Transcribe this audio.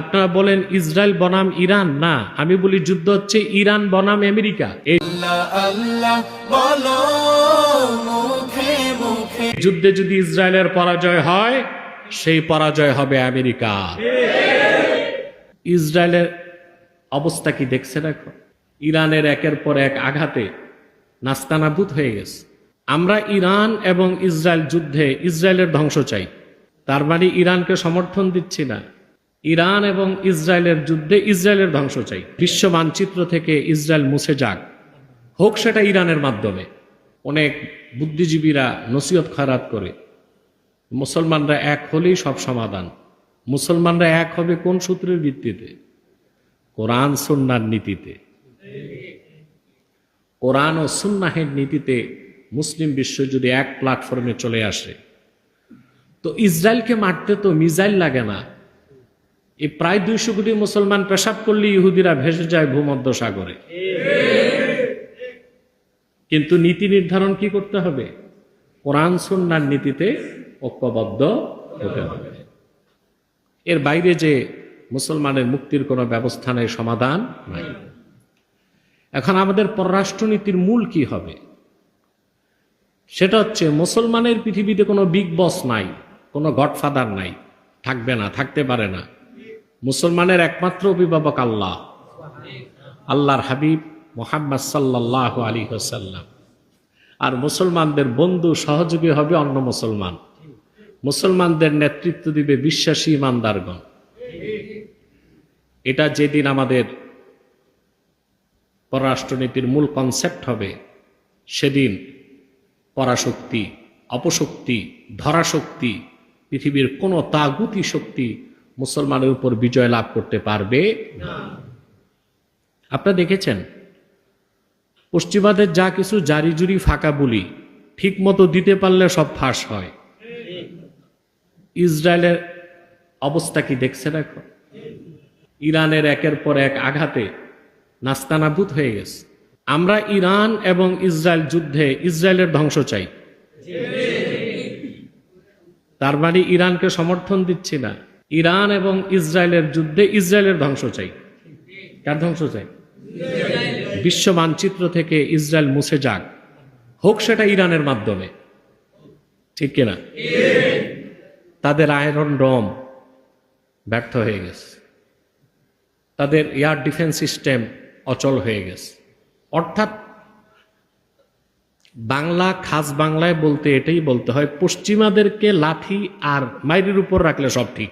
আপনারা বলেন ইসরায়েল বনাম ইরান, না, আমি বলি যুদ্ধ হচ্ছে ইরান বনাম আমেরিকা। এই যুদ্ধে যদি ইসরায়েলের পরাজয় হয়, সেই পরাজয় হবে আমেরিকা। ইসরায়েলের অবস্থা কি দেখছেন এখন? ইরানের একের পর এক আঘাতে নাস্তানাবুদ হয়ে গেছে। আমরা ইরান এবং ইসরায়েল যুদ্ধে ইসরায়েলের ধ্বংস চাই, তার মানে ইরানকে সমর্থন দিচ্ছি না। ইরান এবং ইসরায়েলের যুদ্ধে ইসরায়েলের ধ্বংস চাই। বিশ্ব মানচিত্র থেকে ইসরায়েল মুছে যাক, হোক সেটা ইরানের মাধ্যমে। অনেক বুদ্ধিজীবীরা নসিহত খারাপ করে, মুসলমানরা এক হলেই সব সমাধান। মুসলমানরা এক হবে কোন সূত্রের ভিত্তিতে? কোরআন সুন্নাহর নীতিতে। কোরআন ও সুন্নাহের নীতিতে মুসলিম বিশ্ব যদি এক প্ল্যাটফর্মে চলে আসে, তো ইসরায়েলকে মারতে তো মিসাইল লাগে না। এই প্রায় 200 কোটি মুসলমান পেশাব করলে ইহুদিরা ভেসে যায় ভূমধ্য সাগরে। কিন্তু নীতি নির্ধারণ কি করতে হবে? কোরআন সুন্নাহর নীতিতে ঐক্যবদ্ধ হতে হবে। এর বাইরে যে মুসলমানের মুক্তির কোনো ব্যবস্থা নেই, সমাধান নাই। এখন আমাদের পররাষ্ট্রনীতির মূল কি হবে? সেটা হচ্ছে মুসলমানের পৃথিবীতে কোনো বিগ বস নাই, কোনো গডফাদার নাই, থাকবে না, থাকতে পারে না। মুসলমানের একমাত্র অভিভাবক আল্লাহ, আল্লাহর হাবিব মুহাম্মদ সাল্লাল্লাহু আলাইহি ওয়াসাল্লাম। আর মুসলমানদের বন্ধু সহযোগী হবে অন্য মুসলমান। মুসলমানদের নেতৃত্ব দিবে বিশ্বাসী ইমানদারগণ। এটা যেদিন আমাদের পররাষ্ট্রনীতির মূল কনসেপ্ট হবে, সেদিন পরাশক্তি, অপশক্তি, ধরাশক্তি, পৃথিবীর কোনো তাগুতি শক্তি মুসলমানের উপর বিজয় লাভ করতে পারবে না। আপনারা দেখেছেন পশ্চিমাদের যা কিছু জারি জুরি ফাঁকা বুলি ঠিক মতো দিতে পারলে সব ফাঁস হয়। ইসরায়েলের অবস্থা কি দেখছেন এখন? ইরানের একের পর এক আঘাতে নাস্তানাবুদ হয়ে গেছে। আমরা ইরান এবং ইসরায়েল যুদ্ধে ইসরায়েলের ধ্বংস চাই, তার মানে ইরানকে সমর্থন দিচ্ছি না। ইরান এবং ইসরায়েলের যুদ্ধে ইসরায়েলের ধ্বংস চাই। কার ধ্বংস চাই? বিশ্ব মানচিত্র থেকে ইসরায়েল মুছে যাক, হোক সেটা ইরানের মাধ্যমে। ঠিক কিনা? তাদের আয়রন ডোম ব্যর্থ হয়ে গেছে, তাদের এয়ার ডিফেন্স সিস্টেম অচল হয়ে গেছে। অর্থাৎ বাংলা, খাস বাংলায় বলতে এটাই বলতে হয়, পশ্চিমাদেরকে লাঠি আর মাইরের উপর রাখলে সব ঠিক।